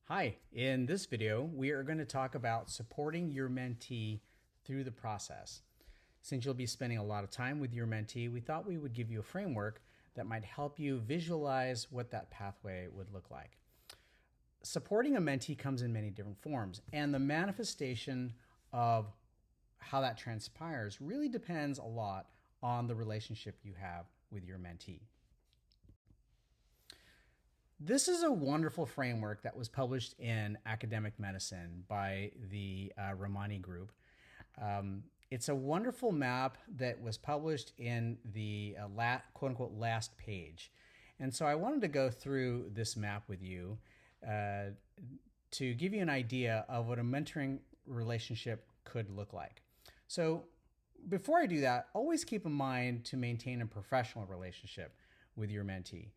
Hi, in this video, we are going to talk about supporting your mentee through the process. Since you'll be spending a lot of time with your mentee, we thought we would give you a framework that might help you visualize what that pathway would look like. Supporting a mentee comes in many different forms, and the manifestation of how that transpires really depends a lot on the relationship you have with your mentee. This is a wonderful framework that was published in Academic Medicine by the Ramani group. It's a wonderful map that was published in the quote unquote last page. And so I wanted to go through this map with you to give you an idea of what a mentoring relationship could look like. So before I do that, always keep in mind to maintain a professional relationship with your mentee.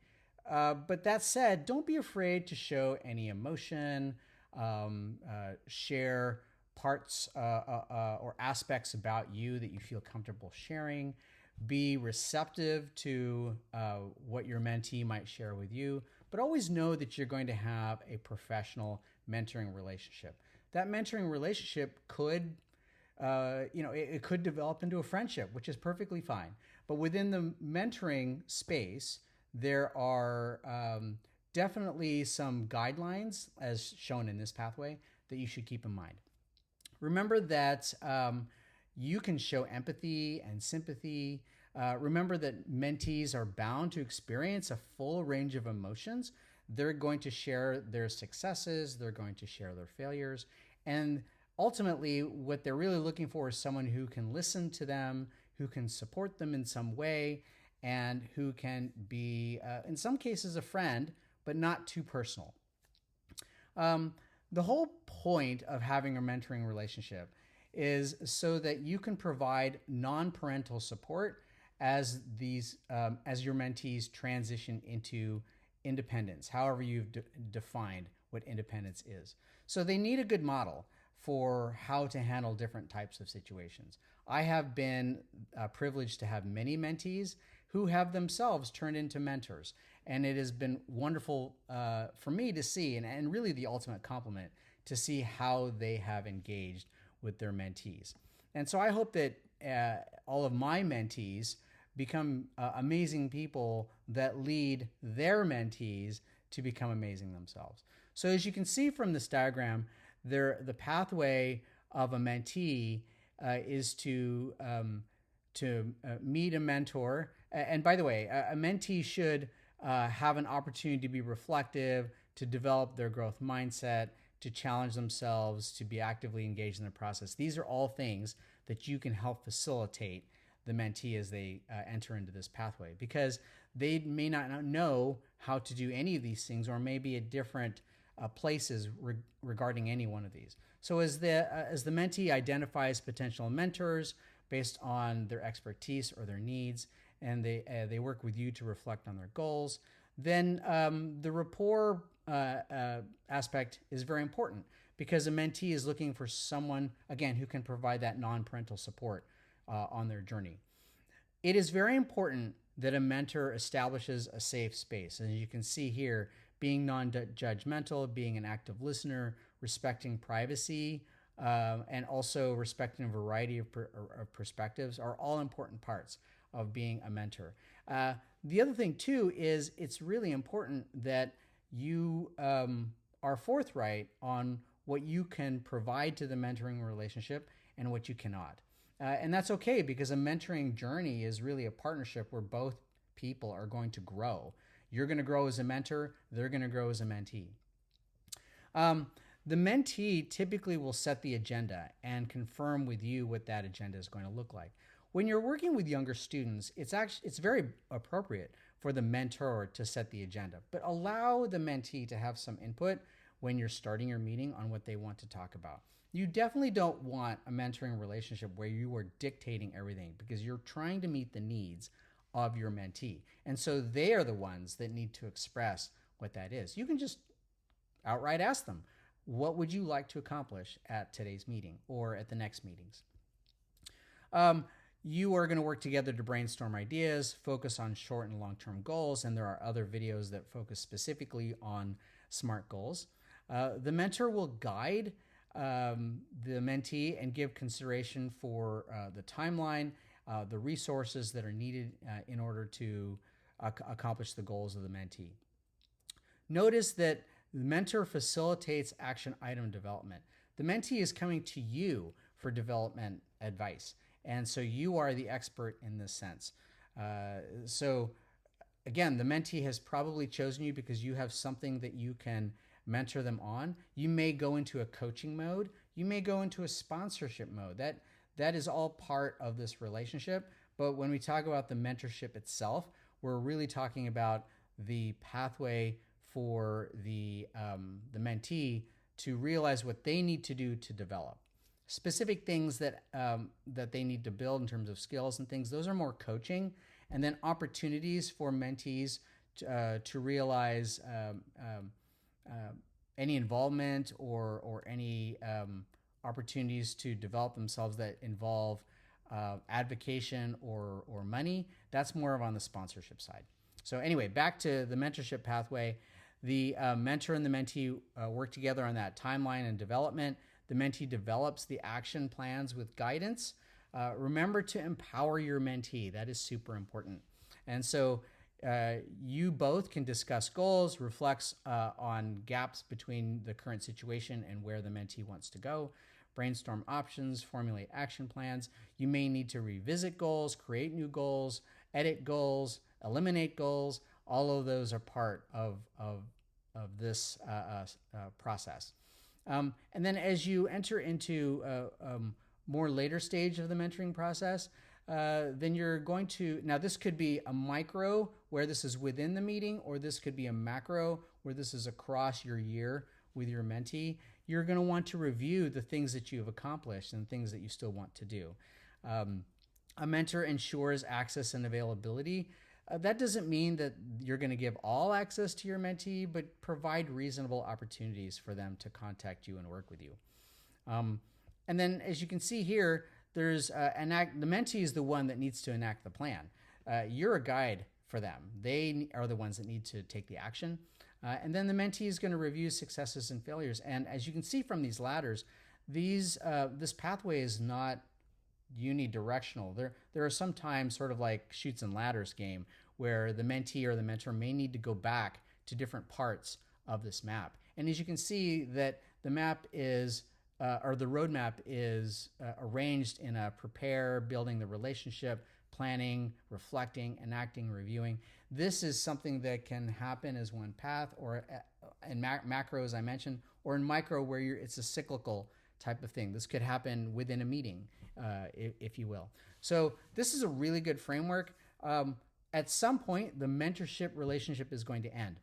But that said, don't be afraid to show any emotion, share parts or aspects about you that you feel comfortable sharing. Be receptive to what your mentee might share with you, but always know that you're going to have a professional mentoring relationship. That mentoring relationship could it could develop into a friendship, which is perfectly fine. But within the mentoring space, there are definitely some guidelines, as shown in this pathway, that you should keep in mind. Remember that you can show empathy and sympathy. Remember that mentees are bound to experience a full range of emotions. They're going to share their successes, they're going to share their failures, and ultimately, what they're really looking for is someone who can listen to them, who can support them in some way, and who can be, in some cases, a friend, but not too personal. The whole point of having a mentoring relationship is so that you can provide non-parental support as your mentees transition into independence, however you've defined what independence is. So they need a good model for how to handle different types of situations. I have been privileged to have many mentees who have themselves turned into mentors. And it has been wonderful for me to see, and really the ultimate compliment, to see how they have engaged with their mentees. And so I hope that all of my mentees become amazing people that lead their mentees to become amazing themselves. So as you can see from this diagram, the pathway of a mentee is to meet a mentor. And by the way, a mentee should have an opportunity to be reflective, to develop their growth mindset, to challenge themselves, to be actively engaged in the process. These are all things that you can help facilitate the mentee as they enter into this pathway, because they may not know how to do any of these things, or maybe at different places regarding any one of these. So as the mentee identifies potential mentors based on their expertise or their needs, and they work with you to reflect on their goals, then the rapport aspect is very important, because a mentee is looking for someone, again, who can provide that non-parental support on their journey. It is very important that a mentor establishes a safe space. As you can see here, being non-judgmental, being an active listener, respecting privacy, and also respecting a variety of perspectives are all important parts of being a mentor. The other thing too is it's really important that you are forthright on what you can provide to the mentoring relationship and what you cannot. And that's okay, because a mentoring journey is really a partnership where both people are going to grow. You're going to grow as a mentor, they're going to grow as a mentee. The mentee typically will set the agenda and confirm with you what that agenda is going to look like. When you're working with younger students, it's very appropriate for the mentor to set the agenda, but allow the mentee to have some input when you're starting your meeting on what they want to talk about. You definitely don't want a mentoring relationship where you are dictating everything, because you're trying to meet the needs of your mentee. And so they are the ones that need to express what that is. You can just outright ask them, what would you like to accomplish at today's meeting or at the next meetings? You are going to work together to brainstorm ideas, focus on short and long-term goals, and there are other videos that focus specifically on SMART goals. The mentor will guide the mentee and give consideration for the timeline, the resources that are needed in order to accomplish the goals of the mentee. Notice that the mentor facilitates action item development. The mentee is coming to you for development advice, and so you are the expert in this sense. So again, the mentee has probably chosen you because you have something that you can mentor them on. You may go into a coaching mode. You may go into a sponsorship mode. That is all part of this relationship. But when we talk about the mentorship itself, we're really talking about the pathway for the mentee to realize what they need to do to develop. Specific things that they need to build in terms of skills and things, those are more coaching. And then opportunities for mentees to realize any involvement or any opportunities to develop themselves that involve advocation or money. That's more of on the sponsorship side. So anyway, back to the mentorship pathway. The mentor and the mentee work together on that timeline and development. The mentee develops the action plans with guidance. Remember to empower your mentee. That is super important. And so you both can discuss goals, reflects on gaps between the current situation and where the mentee wants to go, brainstorm options, formulate action plans. You may need to revisit goals, create new goals, edit goals, eliminate goals. All of those are part of this process. And then as you enter into more later stage of the mentoring process, then you're going to, now this could be a micro where this is within the meeting, or this could be a macro where this is across your year with your mentee. You're going to want to review the things that you've accomplished and things that you still want to do. A mentor ensures access and availability. That doesn't mean that you're going to give all access to your mentee, but provide reasonable opportunities for them to contact you and work with you. And then as you can see here, there's the mentee is the one that needs to enact the plan. You're a guide for them. They are the ones that need to take the action. And then the mentee is going to review successes and failures. And as you can see from these ladders, this pathway is not unidirectional. There are sometimes sort of like chutes and ladders game where the mentee or the mentor may need to go back to different parts of this map. And as you can see that the map is, or the roadmap is arranged in a prepare, building the relationship, planning, reflecting, enacting, reviewing. This is something that can happen as one path, or in macro, as I mentioned, or in micro where it's a cyclical type of thing. This could happen within a meeting, if you will. So this is a really good framework. At some point, the mentorship relationship is going to end.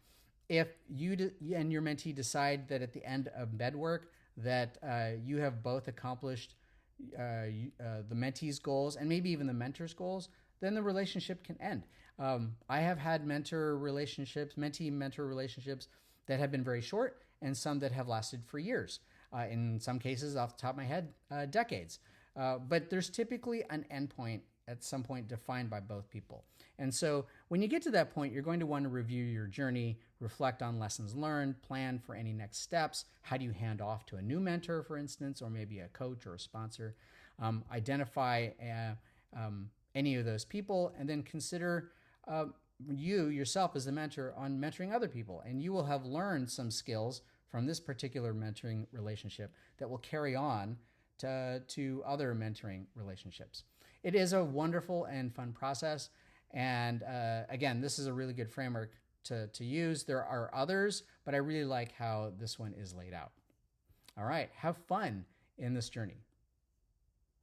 If you and your mentee decide that at the end of MedWork that you have both accomplished the mentee's goals and maybe even the mentor's goals, then the relationship can end. I have had mentee-mentor relationships that have been very short, and some that have lasted for years. In some cases, off the top of my head, decades. But there's typically an endpoint at some point defined by both people. And so when you get to that point, you're going to want to review your journey, reflect on lessons learned, plan for any next steps. How do you hand off to a new mentor, for instance, or maybe a coach or a sponsor? Identify any of those people, and then consider you yourself as the mentor on mentoring other people. And you will have learned some skills from this particular mentoring relationship that will carry on to other mentoring relationships. It is a wonderful and fun process. And again, this is a really good framework to use. There are others, but I really like how this one is laid out. All right, have fun in this journey.